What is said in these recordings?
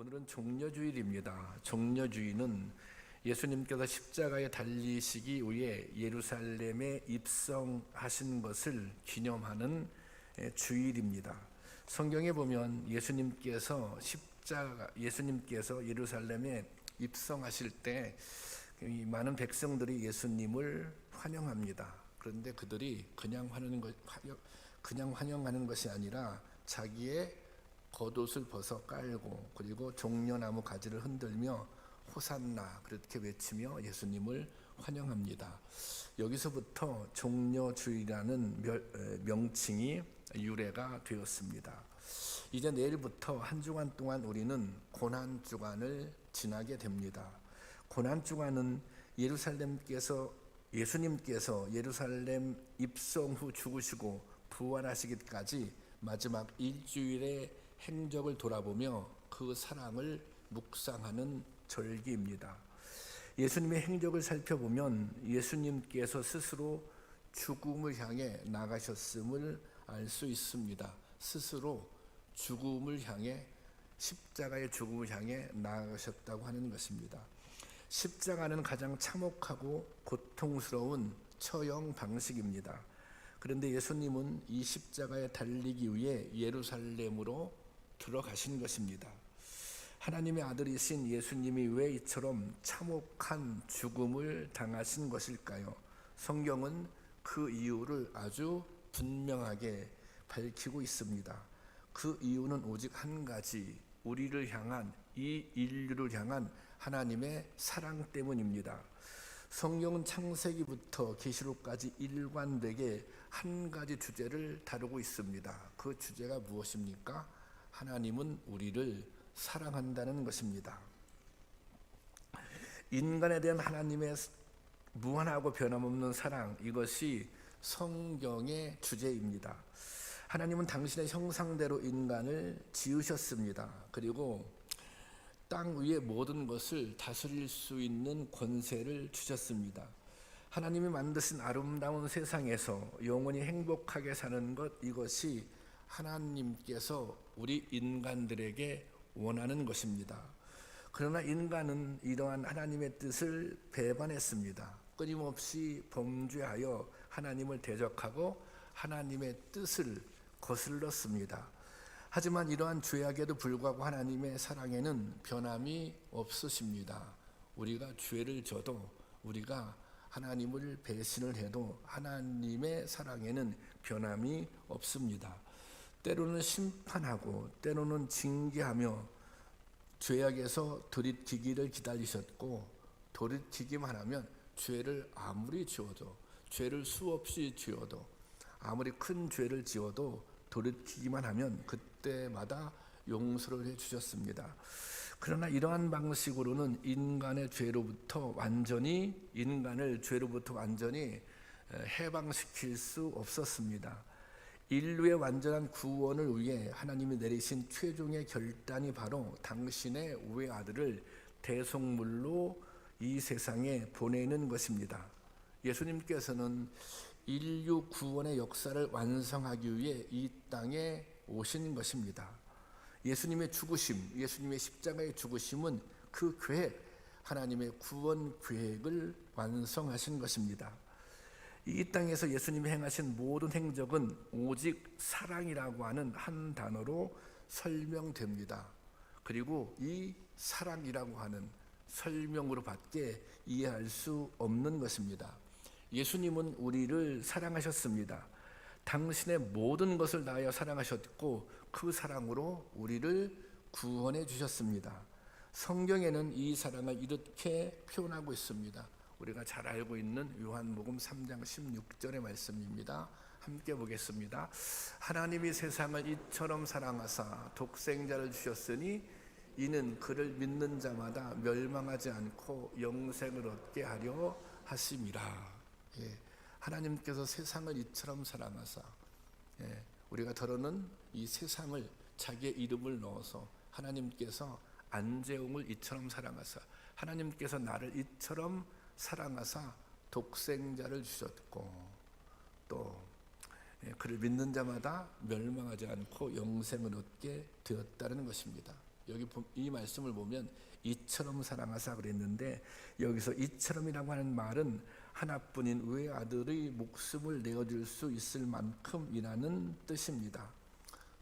오늘은 종려주일입니다. 종려주일은 예수님께서 십자가에 달리시기 위해 예루살렘에 입성하신 것을 기념하는 주일입니다. 성경에 보면 예수님께서 예루살렘에 입성하실 때 많은 백성들이 예수님을 환영합니다. 그런데 그들이 그냥 환영하는 것이 아니라 자기의 겉옷을 벗어 깔고 그리고 종려나무 가지를 흔들며 호산나 그렇게 외치며 예수님을 환영합니다. 여기서부터 종려주일이라는 명칭이 유래가 되었습니다. 이제 내일부터 한 주간 동안 우리는 고난주간을 지나게 됩니다. 고난주간은 예수님께서 예루살렘 입성 후 죽으시고 부활하시기까지 마지막 일주일의 행적을 돌아보며 그 사랑을 묵상하는 절기입니다. 예수님의 행적을 살펴보면 예수님께서 스스로 죽음을 향해 나가셨음을 알 수 있습니다. 스스로 십자가의 죽음을 향해 나아가셨다고 하는 것입니다. 십자가는 가장 참혹하고 고통스러운 처형 방식입니다. 그런데 예수님은 이 십자가에 달리기 위해 예루살렘으로 들어가신 것입니다. 하나님의 아들이신 예수님이 왜 이처럼 참혹한 죽음을 당하신 것일까요? 성경은 그 이유를 아주 분명하게 밝히고 있습니다. 그 이유는 오직 한 가지, 이 인류를 향한 하나님의 사랑 때문입니다. 성경은 창세기부터 계시록까지 일관되게 한 가지 주제를 다루고 있습니다. 그 주제가 무엇입니까? 하나님은 우리를 사랑한다는 것입니다. 인간에 대한 하나님의 무한하고 변함없는 사랑, 이것이 성경의 주제입니다. 하나님은 당신의 형상대로 인간을 지으셨습니다. 그리고 땅 위의 모든 것을 다스릴 수 있는 권세를 주셨습니다. 하나님이 만드신 아름다운 세상에서 영원히 행복하게 사는 것, 이것이 하나님께서 우리 인간들에게 원하는 것입니다. 그러나 인간은 이러한 하나님의 뜻을 배반했습니다. 끊임없이 범죄하여 하나님을 대적하고 하나님의 뜻을 거슬렀습니다. 하지만 이러한 죄악에도 불구하고 하나님의 사랑에는 변함이 없으십니다. 우리가 죄를 져도, 우리가 하나님을 배신을 해도 하나님의 사랑에는 변함이 없습니다. 때로는 심판하고 때로는 징계하며 죄악에서 돌이키기를 기다리셨고, 돌이키기만 하면 죄를 아무리 지어도, 죄를 수없이 지어도, 아무리 큰 죄를 지어도 돌이키기만 하면 그때마다 용서를 해주셨습니다. 그러나 이러한 방식으로는 인간을 죄로부터 완전히 해방시킬 수 없었습니다. 인류의 완전한 구원을 위해 하나님이 내리신 최종의 결단이 바로 당신의 외아들을 대속물로 이 세상에 보내는 것입니다. 예수님께서는 인류 구원의 역사를 완성하기 위해 이 땅에 오신 것입니다. 예수님의 십자가의 죽으심은 그 계획, 하나님의 구원 계획을 완성하신 것입니다. 이 땅에서 예수님이 행하신 모든 행적은 오직 사랑이라고 하는 한 단어로 설명됩니다. 그리고 이 사랑이라고 하는 설명으로 밖에 이해할 수 없는 것입니다. 예수님은 우리를 사랑하셨습니다. 당신의 모든 것을 다하여 사랑하셨고 그 사랑으로 우리를 구원해 주셨습니다. 성경에는 이 사랑을 이렇게 표현하고 있습니다. 우리가 잘 알고 있는 요한복음 3장 16절의 말씀입니다. 함께 보겠습니다. 하나님이 세상을 이처럼 사랑하사 독생자를 주셨으니 이는 그를 믿는 자마다 멸망하지 않고 영생을 얻게 하려 하심이라. 하나님께서 세상을 이처럼 사랑하사, 우리가 더러는 이 세상을 자기의 이름을 넣어서 하나님께서 안재홍을 이처럼 사랑하사, 하나님께서 나를 이처럼 사랑하사 독생자를 주셨고, 또 그를 믿는 자마다 멸망하지 않고 영생을 얻게 되었다는 것입니다. 여기 이 말씀을 보면 이처럼 사랑하사 그랬는데 여기서 이처럼이라고 하는 말은 하나뿐인 외아들의 목숨을 내어줄 수 있을 만큼이라는 뜻입니다.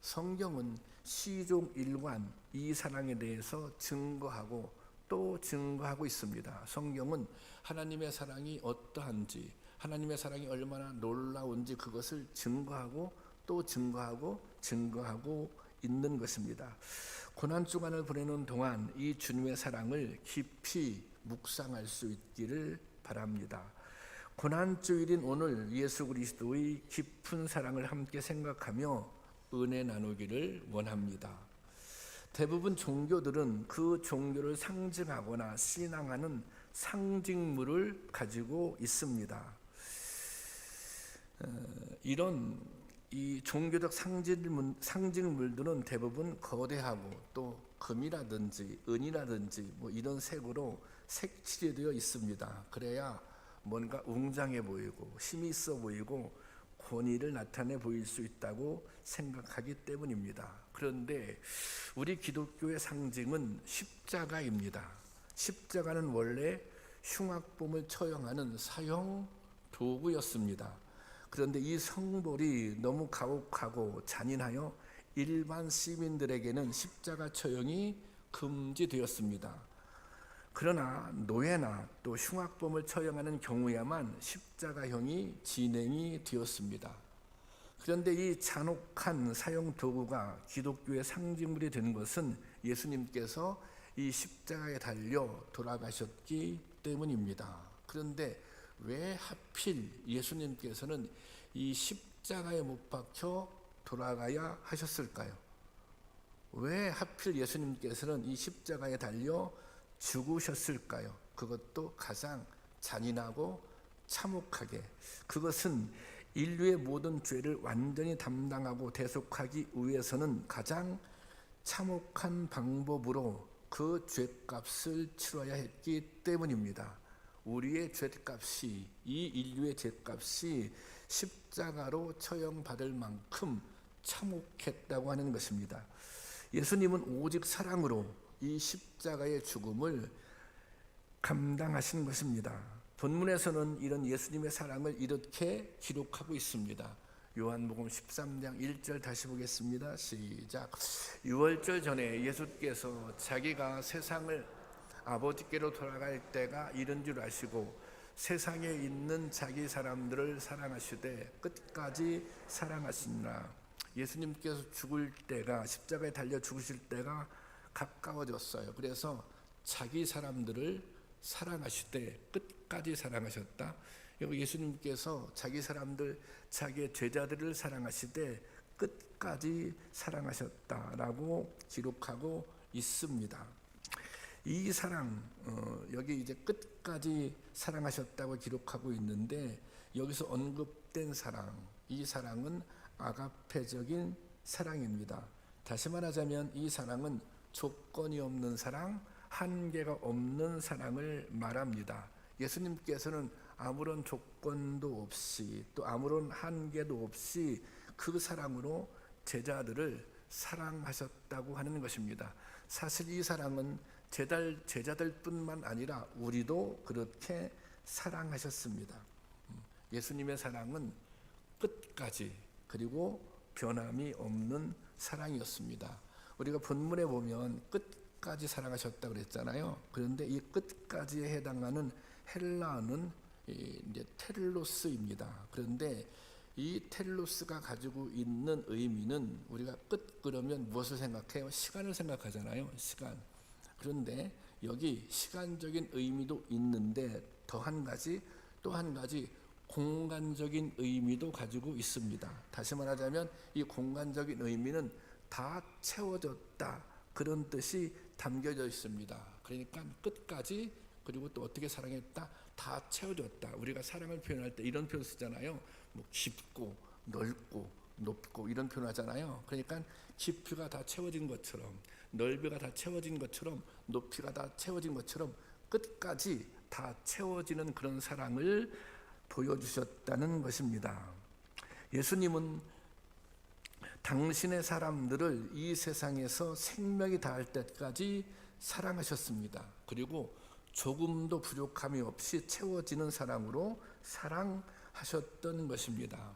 성경은 시종일관 이 사랑에 대해서 증거하고 또 증거하고 있습니다. 성경은 하나님의 사랑이 어떠한지, 하나님의 사랑이 얼마나 놀라운지 그것을 증거하고 또 증거하고 있는 것입니다. 고난주간을 보내는 동안 이 주님의 사랑을 깊이 묵상할 수 있기를 바랍니다. 고난주일인 오늘 예수 그리스도의 깊은 사랑을 함께 생각하며 은혜 나누기를 원합니다. 대부분 종교들은 그 종교를 상징하거나 신앙하는 상징물을 가지고 있습니다. 이런 이 종교적 상징물들은 대부분 거대하고 또 금이라든지 은이라든지 뭐 이런 색으로 색칠되어 있습니다. 그래야 뭔가 웅장해 보이고 힘이 있어 보이고 권위를 나타내 보일 수 있다고 생각하기 때문입니다. 그런데 우리 기독교의 상징은 십자가입니다. 십자가는 원래 흉악범을 처형하는 사형 도구였습니다. 그런데 이 성벌이 너무 가혹하고 잔인하여 일반 시민들에게는 십자가 처형이 금지되었습니다. 그러나 노예나 또 흉악범을 처형하는 경우야만 십자가형이 진행이 되었습니다. 그런데 이 잔혹한 사형 도구가 기독교의 상징물이 된 것은 예수님께서 이 십자가에 달려 돌아가셨기 때문입니다. 그런데 왜 하필 예수님께서는 이 십자가에 못 박혀 돌아가야 하셨을까요? 왜 하필 예수님께서는 이 십자가에 달려 죽으셨을까요? 그것도 가장 잔인하고 참혹하게. 그것은 인류의 모든 죄를 완전히 담당하고 대속하기 위해서는 가장 참혹한 방법으로 그 죄값을 치러야 했기 때문입니다. 우리의 죄값이, 이 인류의 죄값이 십자가로 처형받을 만큼 참혹했다고 하는 것입니다. 예수님은 오직 사랑으로 이 십자가의 죽음을 감당하신 것입니다. 본문에서는 이런 예수님의 사랑을 이렇게 기록하고 있습니다. 요한복음 13장 1절 다시 보겠습니다. 시작. 유월절 전에 예수께서 자기가 세상을 아버지께로 돌아갈 때가 이른 줄 아시고 세상에 있는 자기 사람들을 사랑하시되 끝까지 사랑하시니라. 예수님께서 죽을 때가, 십자가에 달려 죽으실 때가 가까워졌어요. 그래서 자기 사람들을 사랑하시되 끝까지 사랑하셨다. 예수님께서 자기 사람들, 자기의 제자들을 사랑하시되 끝까지 사랑하셨다라고 기록하고 있습니다. 이 사랑, 여기 이제 끝까지 사랑하셨다고 기록하고 있는데 여기서 언급된 사랑, 이 사랑은 아가페적인 사랑입니다. 다시 말하자면 이 사랑은 조건이 없는 사랑, 한계가 없는 사랑을 말합니다. 예수님께서는 아무런 조건도 없이 또 아무런 한계도 없이 그 사랑으로 제자들을 사랑하셨다고 하는 것입니다. 사실 이 사랑은 제자들뿐만 아니라 우리도 그렇게 사랑하셨습니다. 예수님의 사랑은 끝까지 그리고 변함이 없는 사랑이었습니다. 우리가 본문에 보면 끝까지 사랑하셨다고 그랬잖아요. 그런데 이 끝까지에 해당하는 헬라어는 이제 텔로스입니다. 그런데 이 텔로스가 가지고 있는 의미는 우리가 끝 그러면 무엇을 생각해요? 시간을 생각하잖아요. 시간. 그런데 여기 시간적인 의미도 있는데 또 한 가지 공간적인 의미도 가지고 있습니다. 다시 말하자면 이 공간적인 의미는 다 채워졌다, 그런 뜻이 담겨져 있습니다. 그러니까 끝까지, 그리고 또 어떻게 사랑했다, 다 채워졌다. 우리가 사랑을 표현할 때 이런 표현 쓰잖아요. 뭐 깊고 넓고 높고 이런 표현 하잖아요. 그러니까 깊이가 다 채워진 것처럼, 넓이가 다 채워진 것처럼, 높이가 다 채워진 것처럼 끝까지 다 채워지는 그런 사랑을 보여주셨다는 것입니다. 예수님은 당신의 사람들을 이 세상에서 생명이 다할 때까지 사랑하셨습니다. 그리고 조금도 부족함이 없이 채워지는 사랑으로 사랑하셨던 것입니다.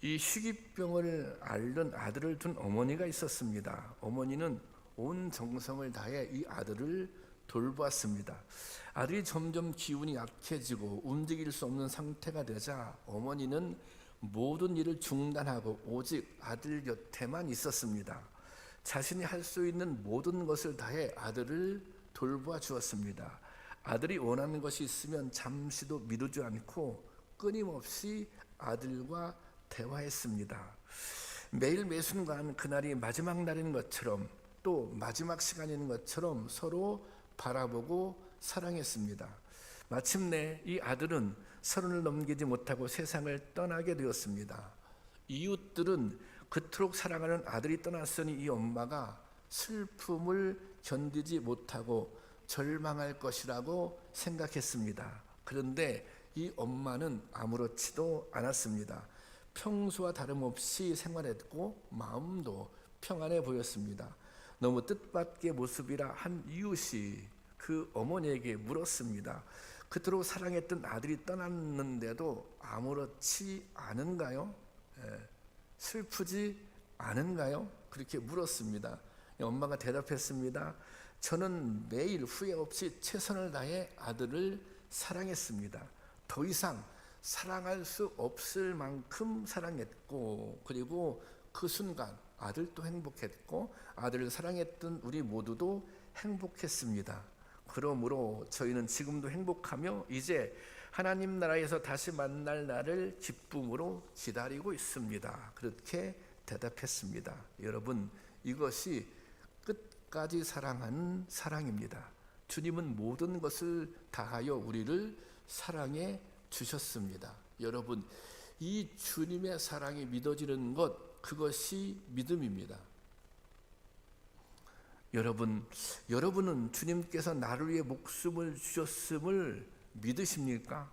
이 희귀병을 앓는 아들을 둔 어머니가 있었습니다. 어머니는 온 정성을 다해 이 아들을 돌보았습니다. 아들이 점점 기운이 약해지고 움직일 수 없는 상태가 되자 어머니는 모든 일을 중단하고 오직 아들 곁에만 있었습니다. 자신이 할 수 있는 모든 것을 다해 아들을 돌보아 주었습니다. 아들이 원하는 것이 있으면 잠시도 미루지 않고 끊임없이 아들과 대화했습니다. 매일 매순간 그날이 마지막 날인 것처럼 또 마지막 시간인 것처럼 서로 바라보고 사랑했습니다. 마침내 이 아들은 30을 넘기지 못하고 세상을 떠나게 되었습니다. 이웃들은 그토록 사랑하는 아들이 떠났으니 이 엄마가 슬픔을 견디지 못하고 절망할 것이라고 생각했습니다. 그런데 이 엄마는 아무렇지도 않았습니다. 평소와 다름없이 생활했고 마음도 평안해 보였습니다. 너무 뜻밖의 모습이라 한 이웃이 그 어머니에게 물었습니다. 그토록 사랑했던 아들이 떠났는데도 아무렇지 않은가요? 슬프지 않은가요? 그렇게 물었습니다. 엄마가 대답했습니다. 저는 매일 후회 없이 최선을 다해 아들을 사랑했습니다. 더 이상 사랑할 수 없을 만큼 사랑했고, 그리고 그 순간 아들도 행복했고 아들을 사랑했던 우리 모두도 행복했습니다. 그러므로 저희는 지금도 행복하며 이제 하나님 나라에서 다시 만날 날을 기쁨으로 기다리고 있습니다. 그렇게 대답했습니다. 여러분, 이것이 끝까지 사랑하는 사랑입니다. 주님은 모든 것을 다하여 우리를 사랑해 주셨습니다. 여러분, 이 주님의 사랑이 믿어지는 것, 그것이 믿음입니다. 여러분은 주님께서 나를 위해 목숨을 주셨음을 믿으십니까?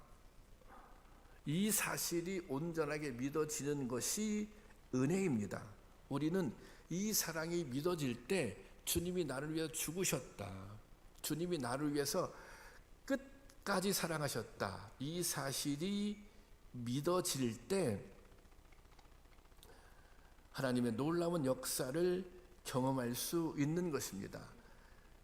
이 사실이 온전하게 믿어지는 것이 은혜입니다. 우리는 이 사랑이 믿어질 때 주님이 나를 위해 죽으셨다, 주님이 나를 위해서 끝까지 사랑하셨다, 이 사실이 믿어질 때 하나님의 놀라운 역사를 경험할 수 있는 것입니다.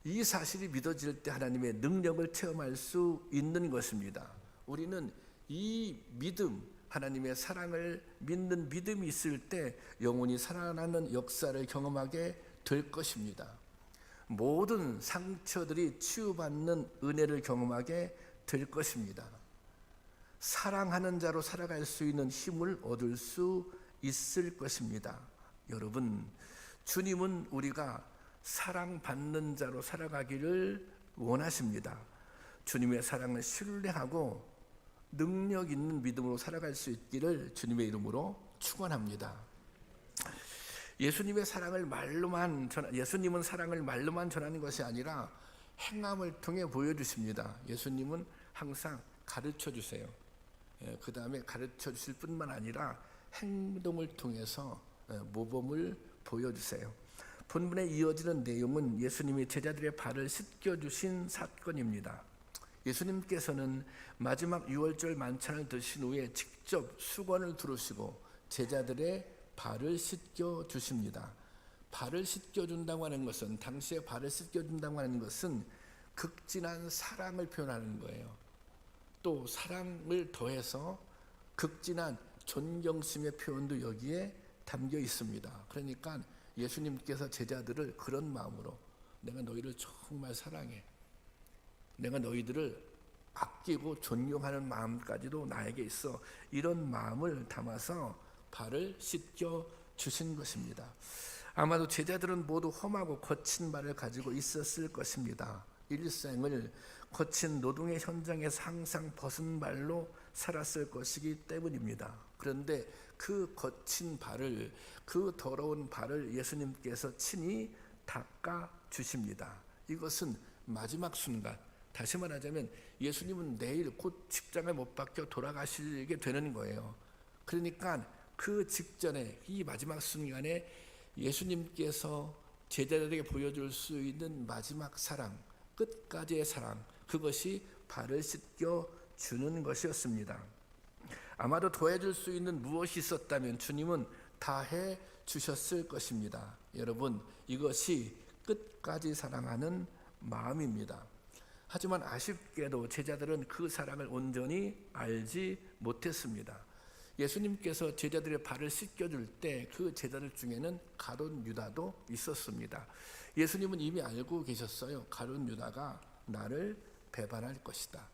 이 사실이 믿어질 때 하나님의 능력을 체험할 수 있는 것입니다. 우리는 이 믿음, 하나님의 사랑을 믿는 믿음이 있을 때 영원히 살아나는 역사를 경험하게 될 것입니다. 모든 상처들이 치유받는 은혜를 경험하게 될 것입니다. 사랑하는 자로 살아갈 수 있는 힘을 얻을 수 있을 것입니다. 여러분, 주님은 우리가 사랑받는 자로 살아가기를 원하십니다. 주님의 사랑을 신뢰하고 능력 있는 믿음으로 살아갈 수 있기를 주님의 이름으로 축원합니다. 예수님은 사랑을 말로만 전하는 것이 아니라 행함을 통해 보여주십니다. 예수님은 항상 가르쳐 주세요. 그 다음에 가르쳐 주실 뿐만 아니라 행동을 통해서 모범을 보여주세요. 본문에 이어지는 내용은 예수님이 제자들의 발을 씻겨주신 사건입니다. 예수님께서는 마지막 유월절 만찬을 드신 후에 직접 수건을 두르시고 제자들의 발을 씻겨주십니다. 발을 씻겨준다고 하는 것은, 당시에 발을 씻겨준다고 하는 것은 극진한 사랑을 표현하는 거예요. 또 사랑을 더해서 극진한 존경심의 표현도 여기에 담겨 있습니다. 그러니까 예수님께서 제자들을 그런 마음으로, 내가 너희를 정말 사랑해, 내가 너희들을 아끼고 존경하는 마음까지도 나에게 있어, 이런 마음을 담아서 발을 씻겨 주신 것입니다. 아마도 제자들은 모두 험하고 거친 발을 가지고 있었을 것입니다. 일생을 거친 노동의 현장에서 항상 벗은 발로 살았을 것이기 때문입니다. 그런데 그 거친 발을, 그 더러운 발을 예수님께서 친히 닦아 주십니다. 이것은 마지막 순간, 다시 말하자면 예수님은 내일 곧 십자가에 못 박혀 돌아가시게 되는 거예요. 그러니까 그 직전에 이 마지막 순간에 예수님께서 제자들에게 보여줄 수 있는 마지막 사랑, 끝까지의 사랑, 그것이 발을 씻겨 주는 것이었습니다. 아마도 더해줄 수 있는 무엇이 있었다면 주님은 다 해 주셨을 것입니다. 여러분, 이것이 끝까지 사랑하는 마음입니다. 하지만 아쉽게도 제자들은 그 사랑을 온전히 알지 못했습니다. 예수님께서 제자들의 발을 씻겨줄 때 그 제자들 중에는 가룟 유다도 있었습니다. 예수님은 이미 알고 계셨어요. 가룟 유다가 나를 배반할 것이다.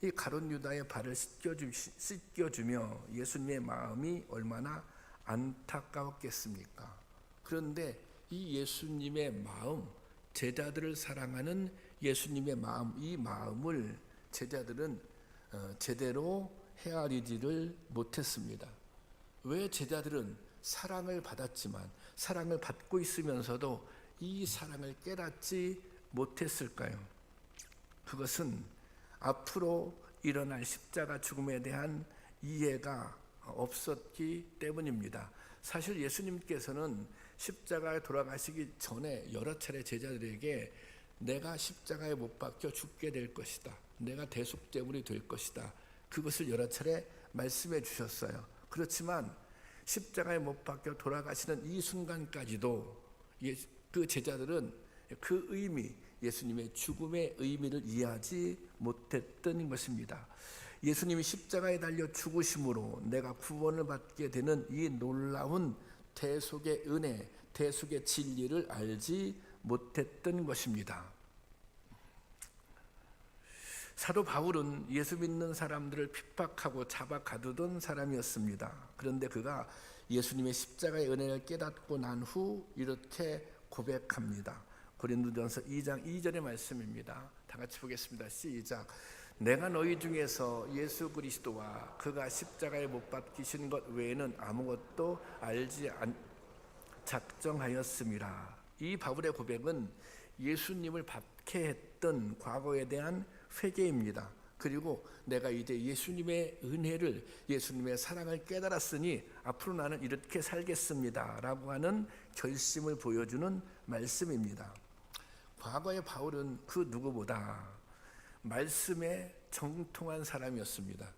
이 가룟 유다의 발을 씻겨주며 예수님의 마음이 얼마나 안타까웠겠습니까? 그런데 이 예수님의 마음, 제자들을 사랑하는 예수님의 마음, 이 마음을 제자들은 제대로 헤아리지를 못했습니다. 왜 제자들은 사랑을 받았지만 사랑을 받고 있으면서도 이 사랑을 깨닫지 못했을까요? 그것은 앞으로 일어날 십자가 죽음에 대한 이해가 없었기 때문입니다. 사실 예수님께서는 십자가에 돌아가시기 전에 여러 차례 제자들에게 내가 십자가에 못 박혀 죽게 될 것이다, 내가 대속제물이 될 것이다, 그것을 여러 차례 말씀해 주셨어요. 그렇지만 십자가에 못 박혀 돌아가시는 이 순간까지도 그 제자들은 그 의미, 예수님의 죽음의 의미를 이해하지 못했던 것입니다. 예수님이 십자가에 달려 죽으심으로 내가 구원을 받게 되는 이 놀라운 대속의 은혜, 대속의 진리를 알지 못했던 것입니다. 사도 바울은 예수 믿는 사람들을 핍박하고 잡아 가두던 사람이었습니다. 그런데 그가 예수님의 십자가의 은혜를 깨닫고 난 후 이렇게 고백합니다. 고린도전서 2장 2절의 말씀입니다. 다 같이 보겠습니다. 시작. 내가 너희 중에서 예수 그리스도와 그가 십자가에 못 박히신 것 외에는 아무것도 알지 작정하였음이라. 이 바울의 고백은 예수님을 박해했던 과거에 대한 회개입니다. 그리고 내가 이제 예수님의 은혜를, 예수님의 사랑을 깨달았으니 앞으로 나는 이렇게 살겠습니다 라고 하는 결심을 보여주는 말씀입니다. 과거의 바울은 그 누구보다 말씀에 정통한 사람이었습니다.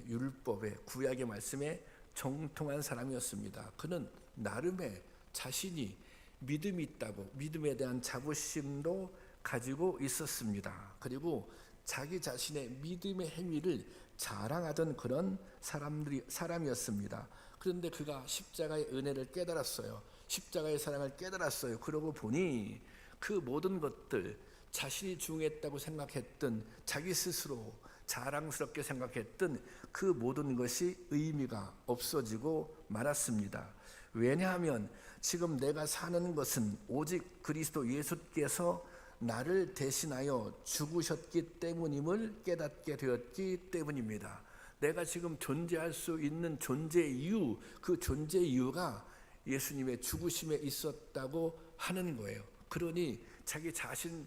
율법의, 구약의 말씀에 정통한 사람이었습니다. 그는 나름의 자신이 믿음이 있다고, 믿음에 대한 자부심도 가지고 있었습니다. 그리고 자기 자신의 믿음의 행위를 자랑하던 그런 사람이었습니다. 그런데 그가 십자가의 은혜를 깨달았어요. 십자가의 사랑을 깨달았어요. 그러고 보니 그 모든 것들, 자신이 중요했다고 생각했던, 자기 스스로 자랑스럽게 생각했던 그 모든 것이 의미가 없어지고 말았습니다. 왜냐하면 지금 내가 사는 것은 오직 그리스도 예수께서 나를 대신하여 죽으셨기 때문임을 깨닫게 되었기 때문입니다. 내가 지금 존재할 수 있는 존재 이유, 그 존재 이유가 예수님의 죽으심에 있었다고 하는 거예요. 그러니 자기 자신을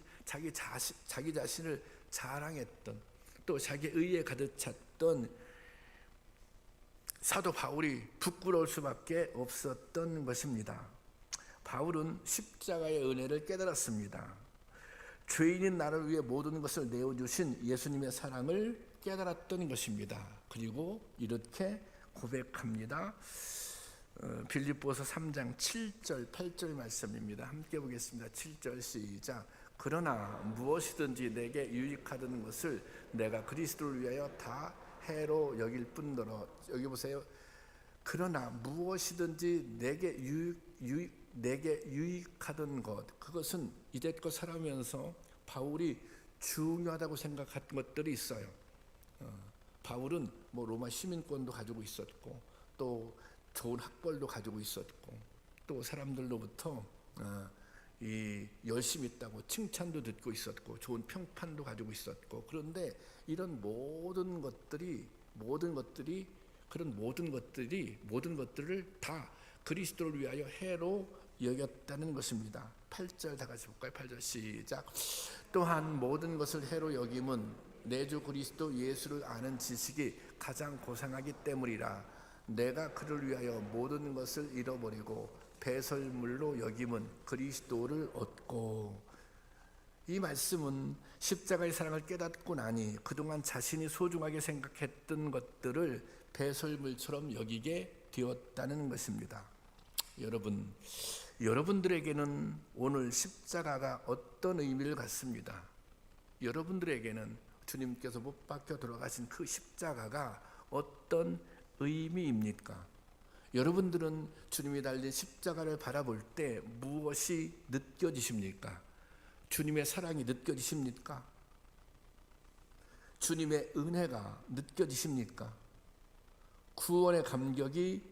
자랑했던, 또 자기 의에 가득 찼던 사도 바울이 부끄러울 수밖에 없었던 것입니다. 바울은 십자가의 은혜를 깨달았습니다. 죄인인 나를 위해 모든 것을 내어주신 예수님의 사랑을 깨달았던 것입니다. 그리고 이렇게 고백합니다. 빌립보서 3장 7절 8절 말씀입니다. 함께 보겠습니다. 7절 시작. 그러나 무엇이든지 내게 유익하던 것을 내가 그리스도를 위하여 다 해로 여길 뿐더러, 여기 보세요. 그러나 무엇이든지 내게 유익하던 것, 그것은 이제껏 살아오면서 바울이 중요하다고 생각한 것들이 있어요. 바울은 로마 시민권도 가지고 있었고, 또 좋은 학벌도 가지고 있었고, 또 사람들로부터 열심히 있다고 칭찬도 듣고 있었고, 좋은 평판도 가지고 있었고, 그런데 이런 모든 것들을 다 그리스도를 위하여 해로 여겼다는 것입니다. 8절 다 같이 볼까요? 8절 시작. 또한 모든 것을 해로 여김은 내 주 그리스도 예수를 아는 지식이 가장 고상하기 때문이라. 내가 그를 위하여 모든 것을 잃어버리고 배설물로 여김은 그리스도를 얻고. 이 말씀은 십자가의 사랑을 깨닫고 나니 그동안 자신이 소중하게 생각했던 것들을 배설물처럼 여기게 되었다는 것입니다. 여러분들에게는 오늘 십자가가 어떤 의미를 갖습니다. 여러분들에게는 주님께서 못 박혀 돌아가신 그 십자가가 어떤 의미입니까? 여러분들은 주님이 달린 십자가를 바라볼 때 무엇이 느껴지십니까? 주님의 사랑이 느껴지십니까? 주님의 은혜가 느껴지십니까? 구원의 감격이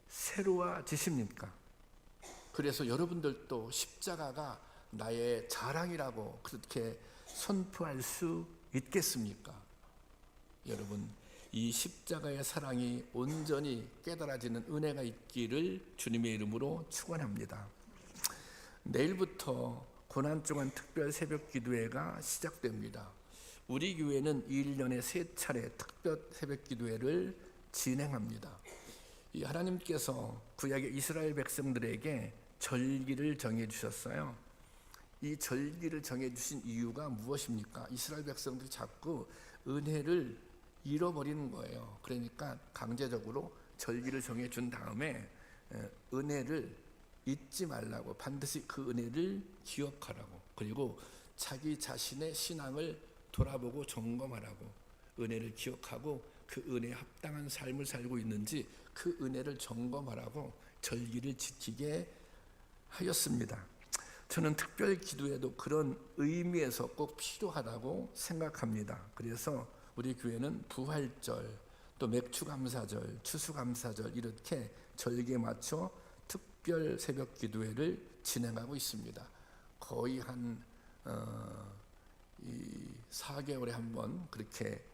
새로워지십니까? 그래서 여러분들도 십자가가 나의 자랑이라고 그렇게 선포할 수 있겠습니까? 여러분, 이 십자가의 사랑이 온전히 깨달아지는 은혜가 있기를 주님의 이름으로 축원합니다. 내일부터 고난주간 특별 새벽 기도회가 시작됩니다. 우리 교회는 1년에 3차례 특별 새벽 기도회를 진행합니다. 이 하나님께서 구약의 이스라엘 백성들에게 절기를 정해주셨어요. 이 절기를 정해주신 이유가 무엇입니까? 이스라엘 백성들이 자꾸 은혜를 잃어버리는 거예요. 그러니까 강제적으로 절기를 정해준 다음에 은혜를 잊지 말라고, 반드시 그 은혜를 기억하라고, 그리고 자기 자신의 신앙을 돌아보고 점검하라고, 은혜를 기억하고 그 은혜에 합당한 삶을 살고 있는지 그 은혜를 점검하라고 절기를 지키게 하였습니다. 저는 특별 기도에도 그런 의미에서 꼭 필요하다고 생각합니다. 그래서 우리 교회는 부활절, 또 맥주감사절, 추수감사절 이렇게 절기에 맞춰 특별 새벽 기도회를 진행하고 있습니다. 거의 한 4개월에 한 번 그렇게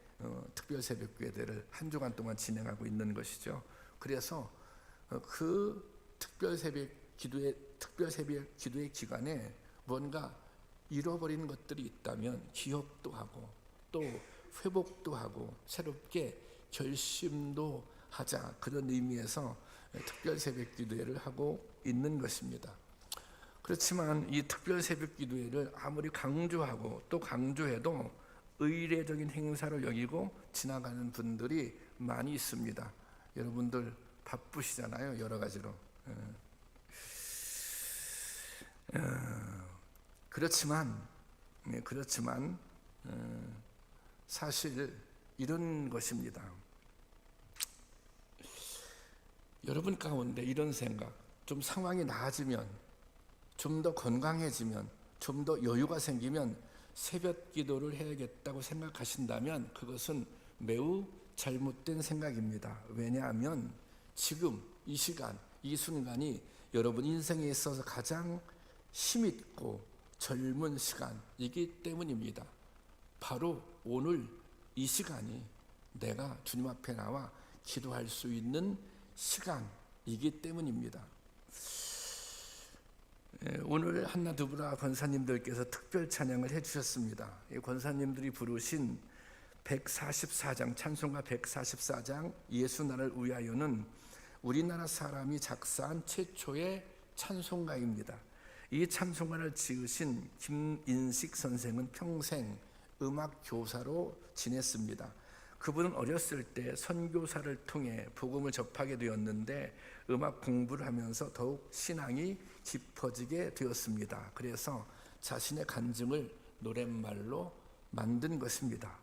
특별 새벽 기도회를 한 주간 동안 진행하고 있는 것이죠. 그래서 그 특별 새벽 기도회 기간에 뭔가 잃어버린 것들이 있다면 기억도 하고 또 회복도 하고 새롭게 결심도 하자, 그런 의미에서 특별 새벽 기도회를 하고 있는 것입니다. 그렇지만 이 특별 새벽 기도회를 아무리 강조하고 또 강조해도 의례적인 행사로 여기고 지나가는 분들이 많이 있습니다. 여러분들 바쁘시잖아요, 여러 가지로. 그렇지만 사실 이런 것입니다. 여러분 가운데 이런 생각, 좀 상황이 나아지면, 좀 더 건강해지면, 좀 더 여유가 생기면 새벽 기도를 해야겠다고 생각하신다면 그것은 매우 잘못된 생각입니다. 왜냐하면 지금 이 시간, 이 순간이 여러분 인생에 있어서 가장 힘있고 젊은 시간이기 때문입니다. 바로 오늘 이 시간이 내가 주님 앞에 나와 기도할 수 있는 시간이기 때문입니다. 오늘 한나 두브라 권사님들께서 특별 찬양을 해주셨습니다. 권사님들이 부르신 144장, 찬송가 144장 예수 나를 위하여는 우리나라 사람이 작사한 최초의 찬송가입니다. 이 찬송가를 지으신 김인식 선생은 평생 음악 교사로 지냈습니다. 그분은 어렸을 때 선교사를 통해 복음을 접하게 되었는데 음악 공부를 하면서 더욱 신앙이 깊어지게 되었습니다. 그래서 자신의 간증을 노랫말로 만든 것입니다.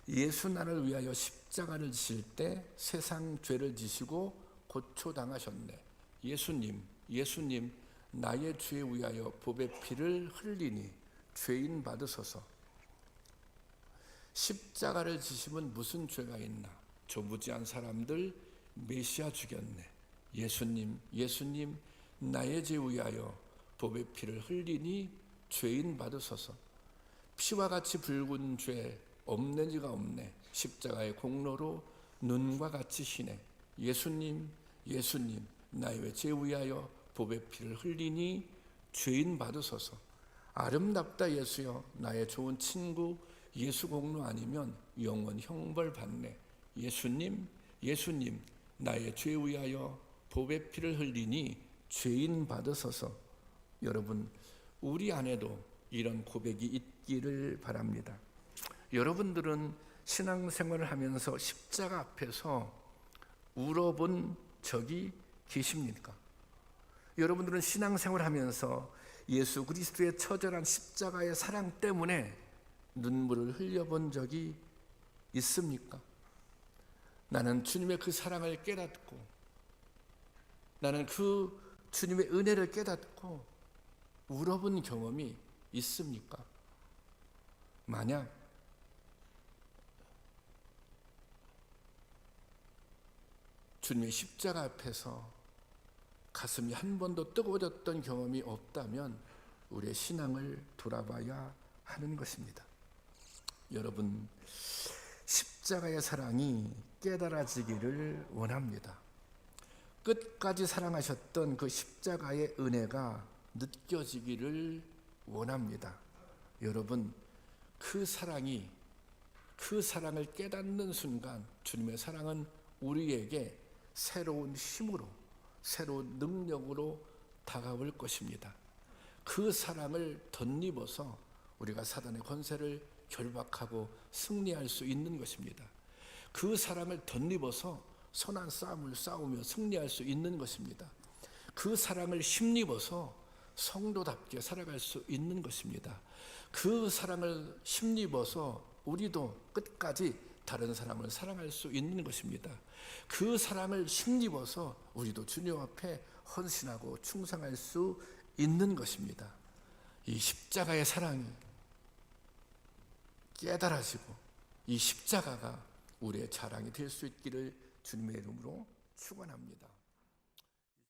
예수 나를 위하여 십자가를 지실 때 세상 죄를 지시고 고초당하셨네. 예수님 나의 죄에 위하여 보배 피를 흘리니 죄인 받으소서. 십자가를 지시면 무슨 죄가 있나? 조부지한 사람들 메시아 죽였네. 예수님 나의 죄에 위하여 보배 피를 흘리니 죄인 받으소서. 피와 같이 붉은 죄 없는 이가 없네. 십자가의 공로로 눈과 같이 희네. 예수님 나의 죄에 위하여 보배 피를 흘리니 죄인 받으소서. 아름답다 예수여, 나의 좋은 친구. 예수 공로 아니면 영원 형벌 받네. 예수님 나의 죄 위하여 보배 피를 흘리니 죄인 받으소서. 여러분, 우리 안에도 이런 고백이 있기를 바랍니다. 여러분들은 신앙생활을 하면서 십자가 앞에서 울어본 적이 계십니까? 여러분들은 신앙생활을 하면서 예수 그리스도의 처절한 십자가의 사랑 때문에 눈물을 흘려본 적이 있습니까? 나는 주님의 그 사랑을 깨닫고, 나는 그 주님의 은혜를 깨닫고 울어본 경험이 있습니까? 만약 주님의 십자가 앞에서 가슴이 한 번도 뜨거워졌던 경험이 없다면 우리의 신앙을 돌아봐야 하는 것입니다. 여러분, 십자가의 사랑이 깨달아지기를 원합니다. 끝까지 사랑하셨던 그 십자가의 은혜가 느껴지기를 원합니다. 여러분, 그 사랑을 깨닫는 순간 주님의 사랑은 우리에게 새로운 힘으로, 새로운 능력으로 다가올 것입니다. 그 사랑을 덧입어서 우리가 사단의 권세를 결박하고 승리할 수 있는 것입니다. 그 사랑을 덧입어서 선한 싸움을 싸우며 승리할 수 있는 것입니다. 그 사랑을 힘입어서 성도답게 살아갈 수 있는 것입니다. 그 사랑을 힘입어서 우리도 끝까지 다른 사람을 사랑할 수 있는 것입니다. 그 사랑을 힘입어서 우리도 주님 앞에 헌신하고 충성할 수 있는 것입니다. 이 십자가의 사랑이 깨달아지고 이 십자가가 우리의 자랑이 될 수 있기를 주님의 이름으로 축원합니다.